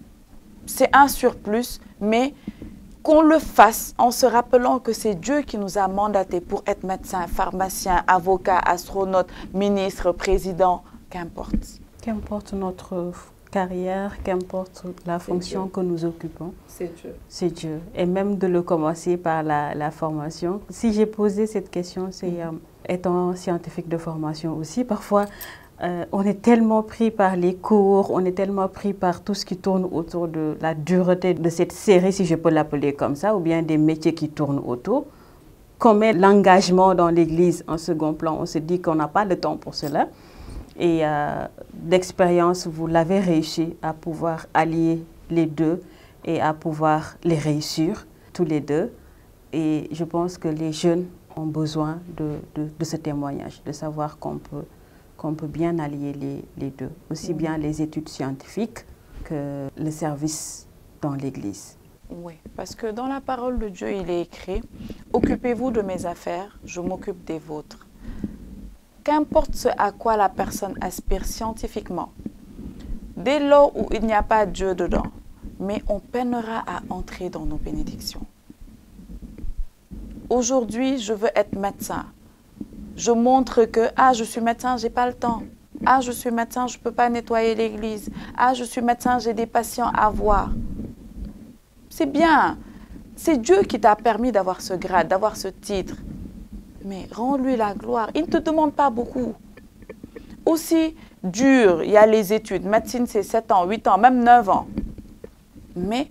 c'est un surplus, mais qu'on le fasse en se rappelant que c'est Dieu qui nous a mandatés pour être médecin, pharmacien, avocat, astronaute, ministre, président, qu'importe. Qu'importe notre carrière, qu'importe la fonction que nous occupons. C'est Dieu. C'est Dieu. Et même de le commencer par la formation. Si j'ai posé cette question, c'est étant scientifique de formation aussi, parfois On est tellement pris par les cours, on est tellement pris par tout ce qui tourne autour de la dureté de cette série, si je peux l'appeler comme ça, ou bien des métiers qui tournent autour, qu'on met l'engagement dans l'Église en second plan. On se dit qu'on n'a pas le temps pour cela. Et d'expérience, vous l'avez réussi à pouvoir allier les deux et à pouvoir les réussir tous les deux. Et je pense que les jeunes ont besoin de ce témoignage, de savoir qu'on peut bien allier les deux, aussi bien les études scientifiques que le service dans l'Église. Oui, parce que dans la parole de Dieu, il est écrit « Occupez-vous de mes affaires, je m'occupe des vôtres ». Qu'importe ce à quoi la personne aspire scientifiquement, dès lors où il n'y a pas Dieu dedans, mais on peinera à entrer dans nos bénédictions. Aujourd'hui, je veux être médecin. Je montre que, je suis médecin, je n'ai pas le temps. Je suis médecin, je ne peux pas nettoyer l'église. Je suis médecin, j'ai des patients à voir. C'est bien. C'est Dieu qui t'a permis d'avoir ce grade, d'avoir ce titre. Mais rends-lui la gloire. Il ne te demande pas beaucoup. Aussi dur, il y a les études. Médecine, c'est 7 ans, 8 ans, même 9 ans. Mais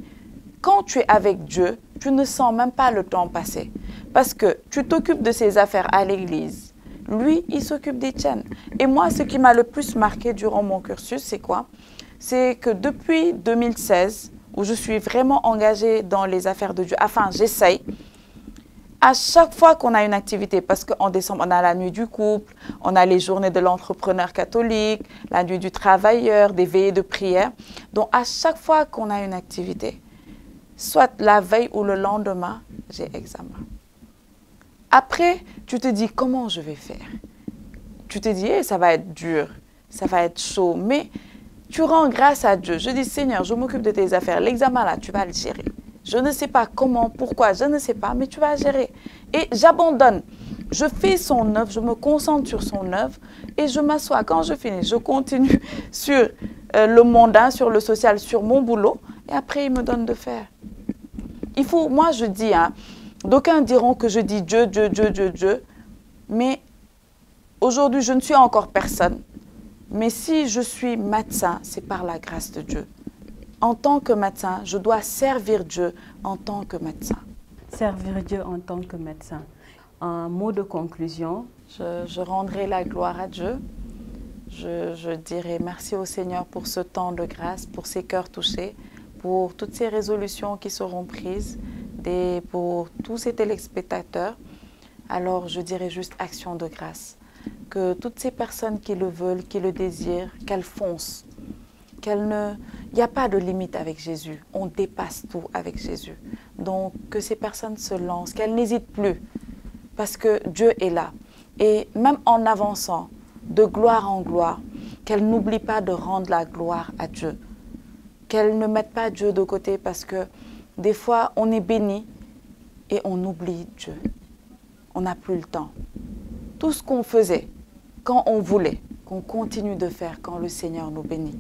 quand tu es avec Dieu, tu ne sens même pas le temps passer. Parce que tu t'occupes de ses affaires à l'église. Lui, il s'occupe des tiennes. Et moi, ce qui m'a le plus marqué durant mon cursus, c'est quoi? C'est que depuis 2016, où je suis vraiment engagée dans les affaires de Dieu, enfin, j'essaye, à chaque fois qu'on a une activité, parce qu'en décembre, on a la nuit du couple, on a les journées de l'entrepreneur catholique, la nuit du travailleur, des veillées de prière. Donc, à chaque fois qu'on a une activité, soit la veille ou le lendemain, j'ai examen. Après, tu te dis, comment je vais faire? Tu te dis, ça va être dur, ça va être chaud, mais tu rends grâce à Dieu. Je dis, Seigneur, je m'occupe de tes affaires. L'examen là, tu vas le gérer. Je ne sais pas comment, pourquoi, je ne sais pas, mais tu vas gérer. Et j'abandonne. Je fais son œuvre, je me concentre sur son œuvre et je m'assois. Quand je finis, je continue sur le mondain, sur le social, sur mon boulot. Et après, il me donne de faire. Il faut, moi je dis, d'aucuns diront que je dis Dieu, Dieu, Dieu, Dieu, Dieu. Mais aujourd'hui, je ne suis encore personne. Mais si je suis médecin, c'est par la grâce de Dieu. En tant que médecin, je dois servir Dieu en tant que médecin. Servir Dieu en tant que médecin. Un mot de conclusion. Je rendrai la gloire à Dieu. Je dirai merci au Seigneur pour ce temps de grâce, pour ces cœurs touchés, pour toutes ces résolutions qui seront prises, pour tous ces téléspectateurs. Alors je dirai juste action de grâce. Que toutes ces personnes qui le veulent, qui le désirent, qu'elles foncent. Il n'y a pas de limite avec Jésus. On dépasse tout avec Jésus. Donc, que ces personnes se lancent, qu'elles n'hésitent plus. Parce que Dieu est là. Et même en avançant de gloire en gloire, qu'elles n'oublient pas de rendre la gloire à Dieu. Qu'elles ne mettent pas Dieu de côté parce que des fois, on est béni et on oublie Dieu. On n'a plus le temps. Tout ce qu'on faisait quand on voulait, qu'on continue de faire quand le Seigneur nous bénit.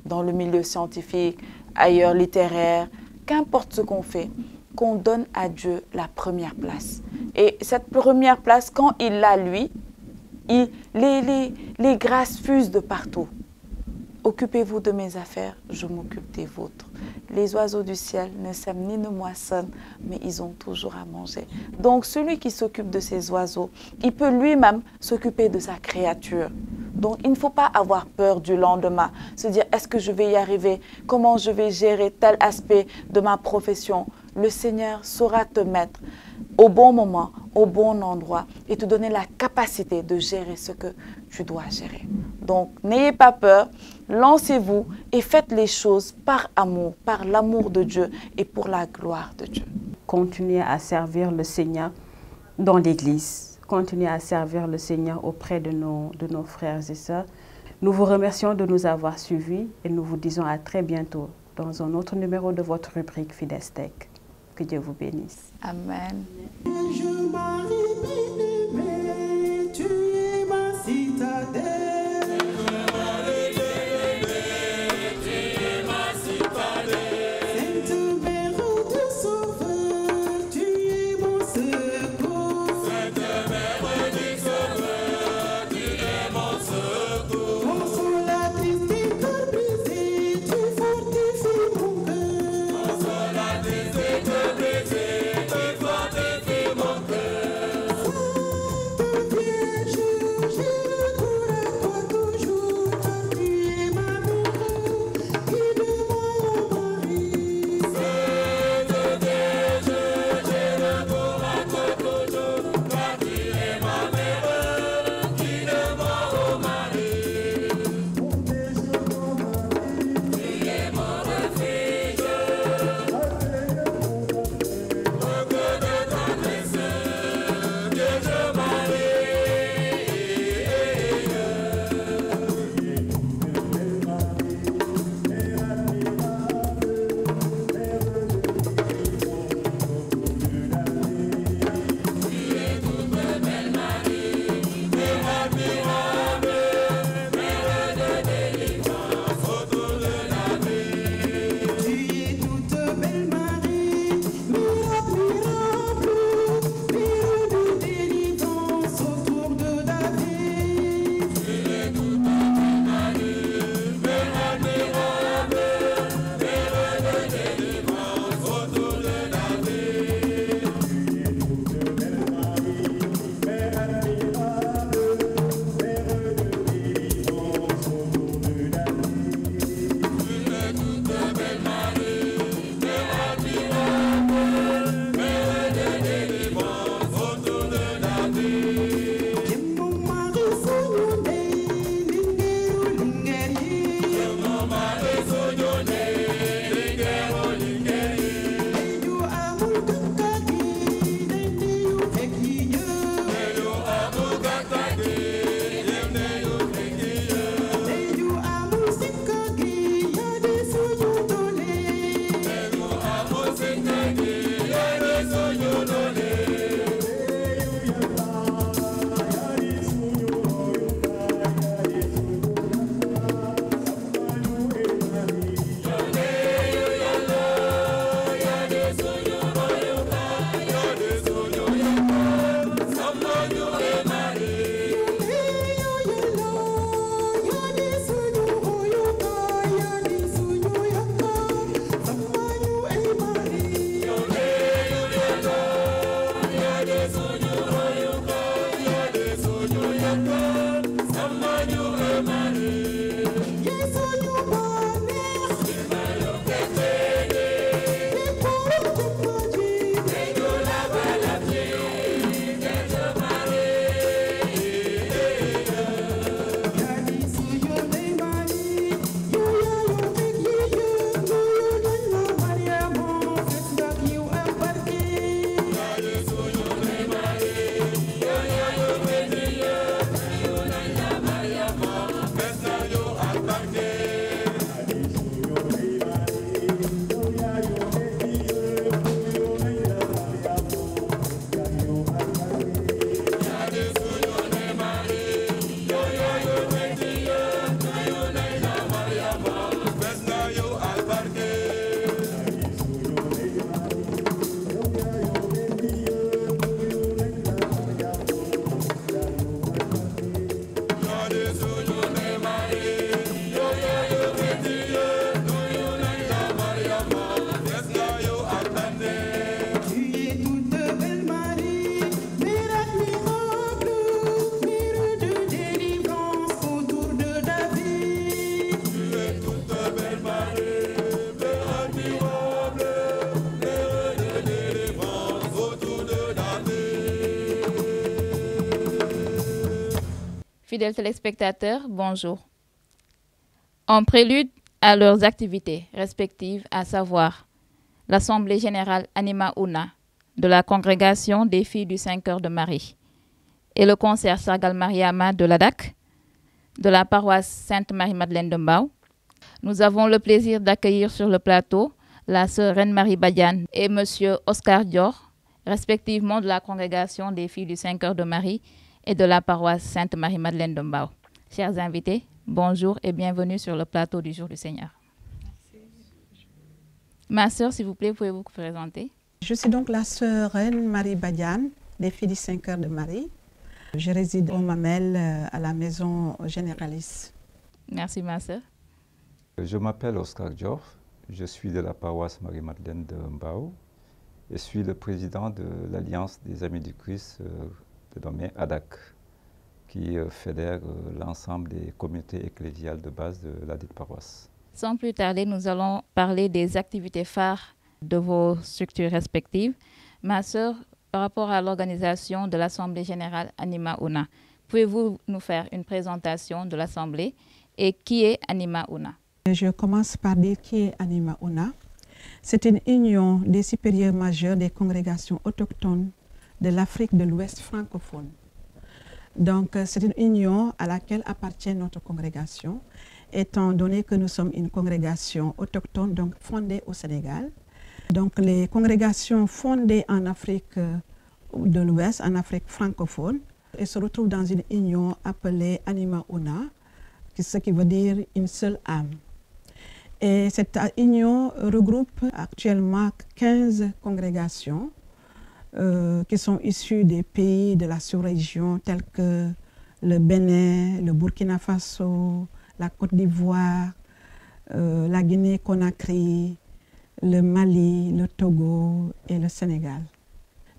Dans le milieu scientifique, ailleurs littéraire, qu'importe ce qu'on fait, qu'on donne à Dieu la première place. Et cette première place, quand il l'a lui, les grâces fusent de partout. Occupez-vous de mes affaires, je m'occupe des vôtres. Les oiseaux du ciel ne sèment ni ne moissonnent, mais ils ont toujours à manger. Donc celui qui s'occupe de ces oiseaux, il peut lui-même s'occuper de sa créature. Donc il ne faut pas avoir peur du lendemain, se dire est-ce que je vais y arriver, comment je vais gérer tel aspect de ma profession. Le Seigneur saura te mettre au bon moment, au bon endroit et te donner la capacité de gérer ce que tu dois gérer. Donc n'ayez pas peur, lancez-vous et faites les choses par amour, par l'amour de Dieu et pour la gloire de Dieu. Continuez à servir le Seigneur dans l'Église. Continuez à servir le Seigneur auprès de nos frères et sœurs. Nous vous remercions de nous avoir suivis et nous vous disons à très bientôt dans un autre numéro de votre rubrique Fidestech. Que Dieu vous bénisse. Amen. Tu es ma citadelle. Sainte Mère du Sauveur, tu es mon secours. fidèles téléspectateurs, bonjour. En prélude à leurs activités respectives, à savoir l'Assemblée générale Anima Una de la Congrégation des filles du Saint-Cœur de Marie et le concert Sargal Mariama de l'ADAC, de la paroisse Sainte-Marie-Madeleine de Mbao, nous avons le plaisir d'accueillir sur le plateau la sœur Reine-Marie Badiane et monsieur Oscar Dior, respectivement de la Congrégation des filles du Saint-Cœur de Marie et de la paroisse Sainte-Marie-Madeleine de Mbao. Chers invités, bonjour et bienvenue sur le plateau du Jour du Seigneur. Ma sœur, s'il vous plaît, pouvez-vous vous présenter? Je suis donc la sœur Reine-Marie Badiane des filles du Saint-Cœur de Marie. Je réside au Mamel à la maison généraliste. Merci ma sœur. Je m'appelle Oscar Dior, je suis de la paroisse Marie-Madeleine de Mbao et suis le président de l'Alliance des Amis du Christ dénommée ADAC, qui fédère l'ensemble des communautés ecclésiales de base de la dite paroisse. Sans plus tarder, nous allons parler des activités phares de vos structures respectives. Ma sœur, par rapport à l'organisation de l'Assemblée générale Anima Una, pouvez-vous nous faire une présentation de l'Assemblée et qui est Anima Una? Je commence par dire qui est Anima Una. C'est une union des supérieurs majeurs des congrégations autochtones de l'Afrique de l'Ouest francophone. Donc, c'est une union à laquelle appartient notre congrégation, étant donné que nous sommes une congrégation autochtone, donc fondée au Sénégal. Donc, les congrégations fondées en Afrique de l'Ouest, en Afrique francophone, elles se retrouvent dans une union appelée Anima Una, ce qui veut dire une seule âme. Et cette union regroupe actuellement 15 congrégations qui sont issues des pays de la sous-région tels que le Bénin, le Burkina Faso, la Côte d'Ivoire, la Guinée-Conakry, le Mali, le Togo et le Sénégal.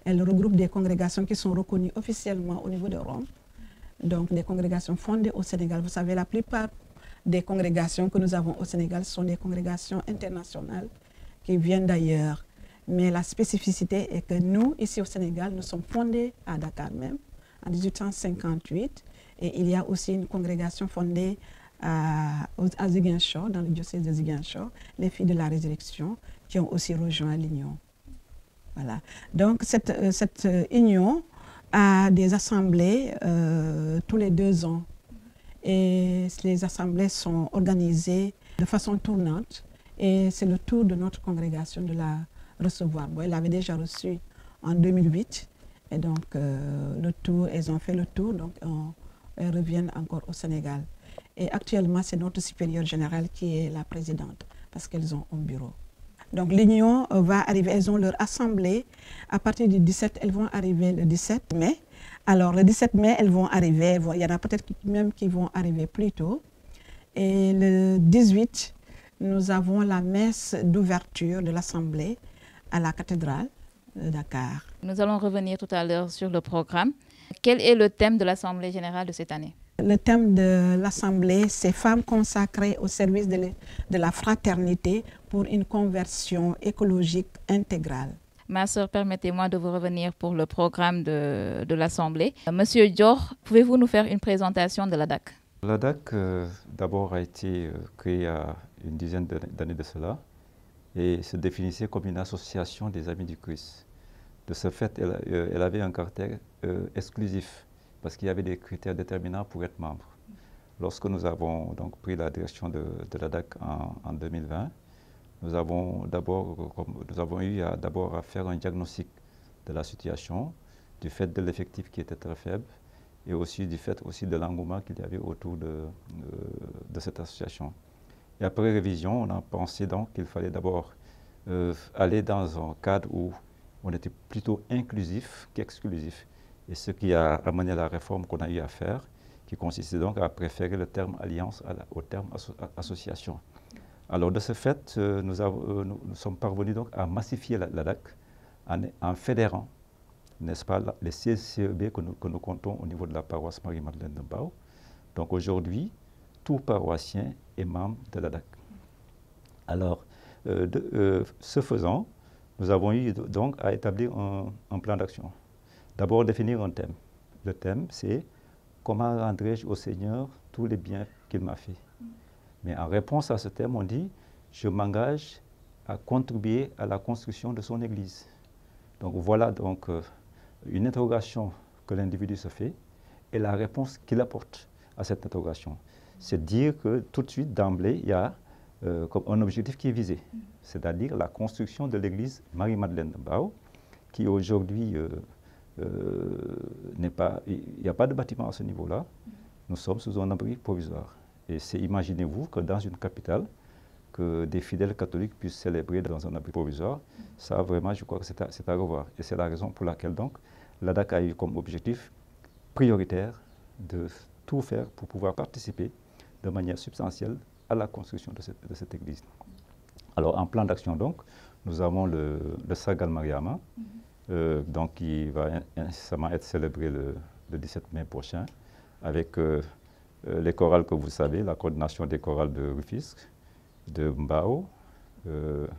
Elle regroupe des congrégations qui sont reconnues officiellement au niveau de Rome, donc des congrégations fondées au Sénégal. Vous savez, la plupart des congrégations que nous avons au Sénégal sont des congrégations internationales qui viennent d'ailleurs. Mais la spécificité est que nous, ici au Sénégal, nous sommes fondés à Dakar même, en 1858. Et il y a aussi une congrégation fondée à Ziguinchor, dans le diocèse de Ziguinchor, les filles de la résurrection, qui ont aussi rejoint l'union. Voilà. Donc cette union a des assemblées tous les 2 ans. Et les assemblées sont organisées de façon tournante. Et c'est le tour de notre congrégation de la recevoir. Bon, elle l'avait déjà reçue en 2008. Et donc, elles ont fait le tour, donc elles reviennent encore au Sénégal. Et actuellement, c'est notre supérieure générale qui est la présidente, parce qu'elles ont un bureau. Donc, l'union va arriver, elles ont leur assemblée. À partir du 17, elles vont arriver le 17 mai. Alors, le 17 mai, elles vont arriver. Il y en a peut-être même qui vont arriver plus tôt. Et le 18, nous avons la messe d'ouverture de l'Assemblée à la cathédrale de Dakar. Nous allons revenir tout à l'heure sur le programme. Quel est le thème de l'Assemblée générale de cette année? Le thème de l'Assemblée, c'est Femmes consacrées au service de la fraternité pour une conversion écologique intégrale. Ma sœur, permettez-moi de vous revenir pour le programme de l'Assemblée. Monsieur Dior, pouvez-vous nous faire une présentation de l'ADAC? L'ADAC, d'abord, a été créée il y a une dizaine d'années de cela et se définissait comme une association des Amis du Christ. De ce fait, elle avait un caractère exclusif parce qu'il y avait des critères déterminants pour être membre. Lorsque nous avons donc pris la direction de l'ADAC en 2020, nous avons eu d'abord à faire un diagnostic de la situation, du fait de l'effectif qui était très faible et aussi du fait de l'engouement qu'il y avait autour de cette association. Et après révision, on a pensé donc qu'il fallait d'abord aller dans un cadre où on était plutôt inclusif qu'exclusif. Et ce qui a amené la réforme qu'on a eu à faire, qui consistait donc à préférer le terme alliance au terme association. Alors de ce fait, nous sommes parvenus donc à massifier l'ADAC en fédérant, n'est-ce pas, les 16 CEB que nous comptons au niveau de la paroisse Marie-Madeleine de Mbao. Donc aujourd'hui, tout paroissien est membre de l'ADAC. Alors, ce faisant, nous avons eu donc à établir un plan d'action. D'abord, définir un thème. Le thème, c'est comment rendrai-je au Seigneur tous les biens qu'il m'a fait? Mais en réponse à ce thème, on dit, je m'engage à contribuer à la construction de son Église. Donc voilà donc une interrogation que l'individu se fait et la réponse qu'il apporte à cette interrogation. C'est dire que tout de suite, d'emblée, il y a comme un objectif qui est visé, c'est-à-dire la construction de l'église Marie-Madeleine de Mbao, qui aujourd'hui il n'y a pas de bâtiment à ce niveau-là. Nous sommes sous un abri provisoire. Et c'est, imaginez-vous, que dans une capitale, que des fidèles catholiques puissent célébrer dans un abri provisoire, ça vraiment, je crois que c'est à revoir. Et c'est la raison pour laquelle donc l'ADAC a eu comme objectif prioritaire de tout faire pour pouvoir participer de manière substantielle à la construction de cette église. Alors en plan d'action donc, nous avons le Sargal Mariama, donc qui va incessamment être célébré le 17 mai prochain, avec les chorales que vous savez, la coordination des chorales de Rufisque, de Mbao, de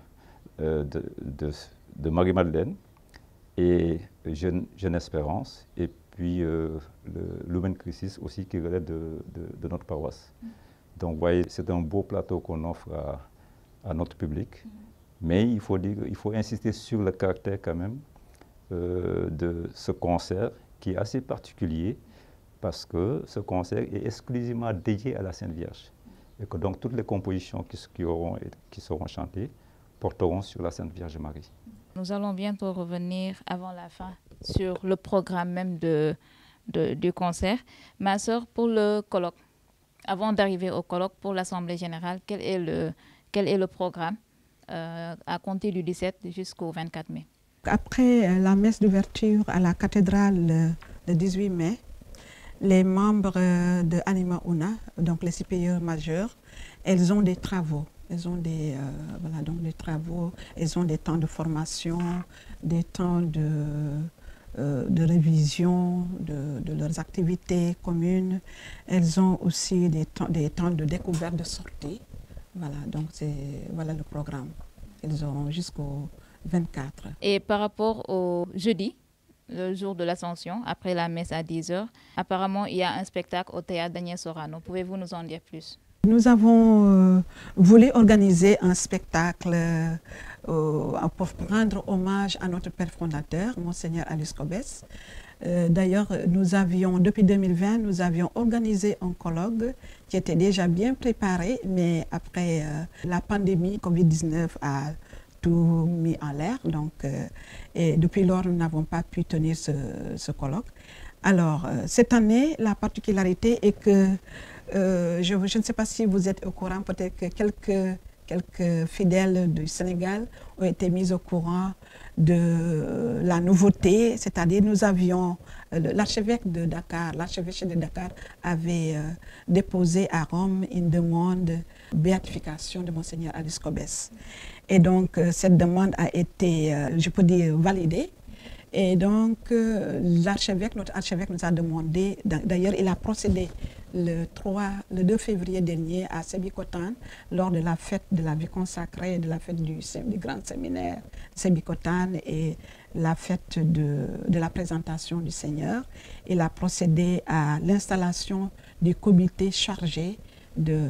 Marie-Madeleine et Jeune Espérance, et puis le Lumen Christus aussi qui relève de notre paroisse. Donc vous voyez, c'est un beau plateau qu'on offre à notre public, mais il faut insister sur le caractère quand même de ce concert qui est assez particulier, parce que ce concert est exclusivement dédié à la Sainte Vierge. Et que donc toutes les compositions qui seront chantées porteront sur la Sainte Vierge Marie. Nous allons bientôt revenir avant la fin sur le programme même du concert. Ma sœur, pour le colloque, avant d'arriver au colloque pour l'Assemblée générale, quel est le programme à compter du 17 jusqu'au 24 mai? Après la messe d'ouverture à la cathédrale le 18 mai, les membres de Anima Una, donc les supérieurs majeurs, elles ont des travaux. Elles ont des travaux, elles ont des temps de formation, des temps de révision de leurs activités communes. Elles ont aussi des temps de découverte, de sortie. Voilà, donc voilà le programme. Elles ont jusqu'au 24. Et par rapport au jeudi, le jour de l'Ascension, après la messe à 10h, apparemment il y a un spectacle au théâtre Daniel Sorano. Pouvez-vous nous en dire plus? Nous avons voulu organiser un spectacle pour rendre hommage à notre père fondateur, Monseigneur Alice Cobès. D'ailleurs, depuis 2020, nous avions organisé un colloque qui était déjà bien préparé, mais après la pandémie Covid-19 a tout mis en l'air. Et depuis lors, nous n'avons pas pu tenir ce colloque. Alors, cette année, la particularité est que, je ne sais pas si vous êtes au courant, peut-être que quelques fidèles du Sénégal ont été mis au courant de la nouveauté, c'est-à-dire nous avions, l'archevêque de Dakar, l'archevêché de Dakar avait déposé à Rome une demande de béatification de Monseigneur Alice Cobès. Et donc, cette demande a été, je peux dire, validée. Et donc, notre archevêque nous a demandé, d'ailleurs, il a procédé le 2 février dernier à Sébikotane, lors de la fête de la vie consacrée, de la fête du grand séminaire Sébikotane et la fête de la présentation du Seigneur. Il a procédé à l'installation du comité chargé de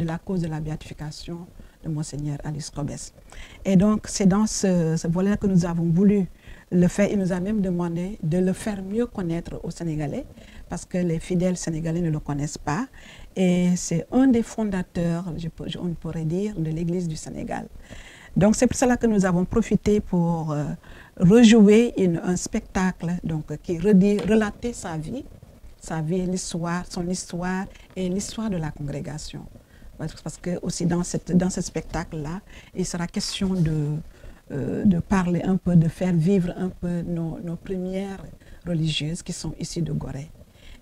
la cause de la béatification de Monseigneur Alice Cobès. Et donc, c'est dans ce volet que nous avons voulu le faire. Il nous a même demandé de le faire mieux connaître aux Sénégalais, parce que les fidèles sénégalais ne le connaissent pas. Et c'est un des fondateurs, on pourrait dire, de l'Église du Sénégal. Donc, c'est pour cela que nous avons profité pour rejouer un spectacle qui relatait sa vie, son histoire et l'histoire de la congrégation. Parce que aussi dans ce spectacle-là, il sera question de parler un peu, de faire vivre un peu nos premières religieuses qui sont issues de Gorée.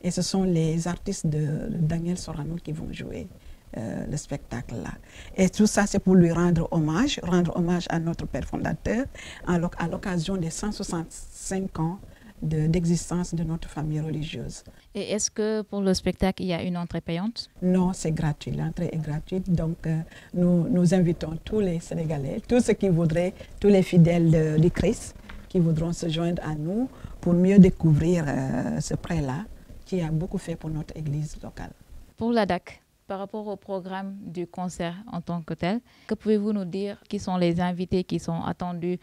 Et ce sont les artistes de Daniel Sorano qui vont jouer le spectacle-là. Et tout ça, c'est pour lui rendre hommage à notre père fondateur à l'occasion des 165 ans d'existence de notre famille religieuse. Et est-ce que pour le spectacle, il y a une entrée payante? Non, c'est gratuit. L'entrée est gratuite. Donc, nous invitons tous les Sénégalais, tous ceux qui voudraient, tous les fidèles du Christ qui voudront se joindre à nous pour mieux découvrir ce prêtre-là qui a beaucoup fait pour notre église locale. Pour la DAC, par rapport au programme du concert en tant que tel, que pouvez-vous nous dire qui sont les invités qui sont attendus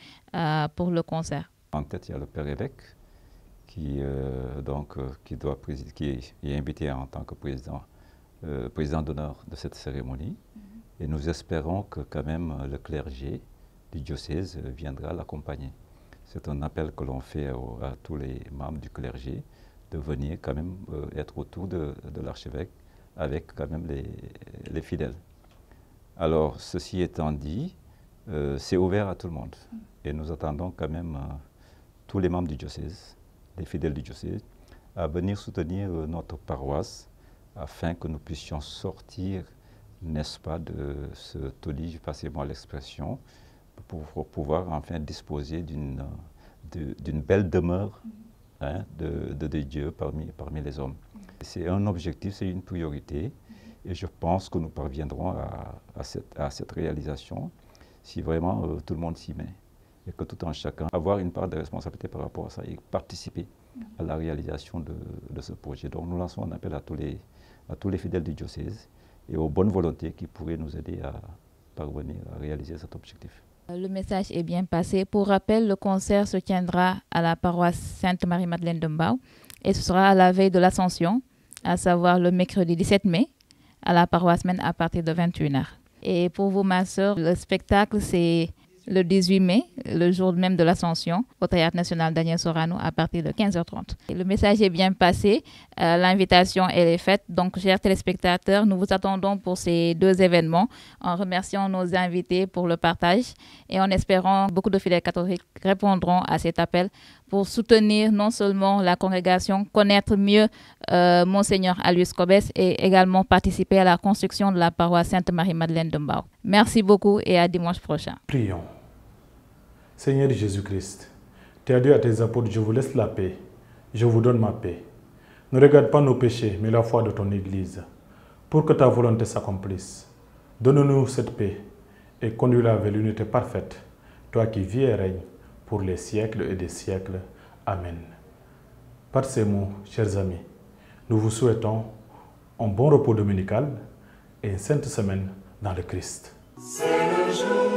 pour le concert? En tête, il y a le Père évêque qui est invité en tant que président d'honneur de cette cérémonie. Et nous espérons que quand même le clergé du diocèse viendra l'accompagner. C'est un appel que l'on fait à tous les membres du clergé de venir quand même être autour de l'archevêque avec quand même les fidèles. Alors, ceci étant dit, c'est ouvert à tout le monde. Et nous attendons quand même tous les membres du diocèse, les fidèles du diocèse, à venir soutenir notre paroisse afin que nous puissions sortir, n'est-ce pas, de ce taudis, passez-moi l'expression, pour pouvoir enfin disposer d'une belle demeure de Dieu parmi les hommes. C'est un objectif, c'est une priorité, et je pense que nous parviendrons à cette réalisation si vraiment tout le monde s'y met. Et que tout un chacun avoir une part de responsabilité par rapport à ça et participer à la réalisation de ce projet. Donc nous lançons un appel à tous les fidèles du diocèse et aux bonnes volontés qui pourraient nous aider à parvenir à réaliser cet objectif. Le message est bien passé. Pour rappel, le concert se tiendra à la paroisse Sainte-Marie-Madeleine de Mbao et ce sera à la veille de l'Ascension, à savoir le mercredi 17 mai, à la paroisse Maine à partir de 21h. Et pour vous, ma sœur, le spectacle, c'est le 18 mai, le jour même de l'Ascension, au Théâtre National Daniel Sorano à partir de 15h30. Et le message est bien passé, l'invitation elle est faite. Donc, chers téléspectateurs, nous vous attendons pour ces deux événements en remerciant nos invités pour le partage et en espérant beaucoup de fidèles catholiques répondront à cet appel pour soutenir non seulement la congrégation, connaître mieux Monseigneur Aloys Cobès et également participer à la construction de la paroisse Sainte-Marie-Madeleine de Mbao. Merci beaucoup et à dimanche prochain. Prions. Seigneur Jésus-Christ, tu as dit à tes apôtres, je vous laisse la paix, je vous donne ma paix. Ne regarde pas nos péchés, mais la foi de ton Église, pour que ta volonté s'accomplisse. Donne-nous cette paix et conduis-la vers l'unité parfaite, toi qui vis et règnes pour les siècles et des siècles. Amen. Par ces mots, chers amis, nous vous souhaitons un bon repos dominical et une sainte semaine dans le Christ. C'est le jour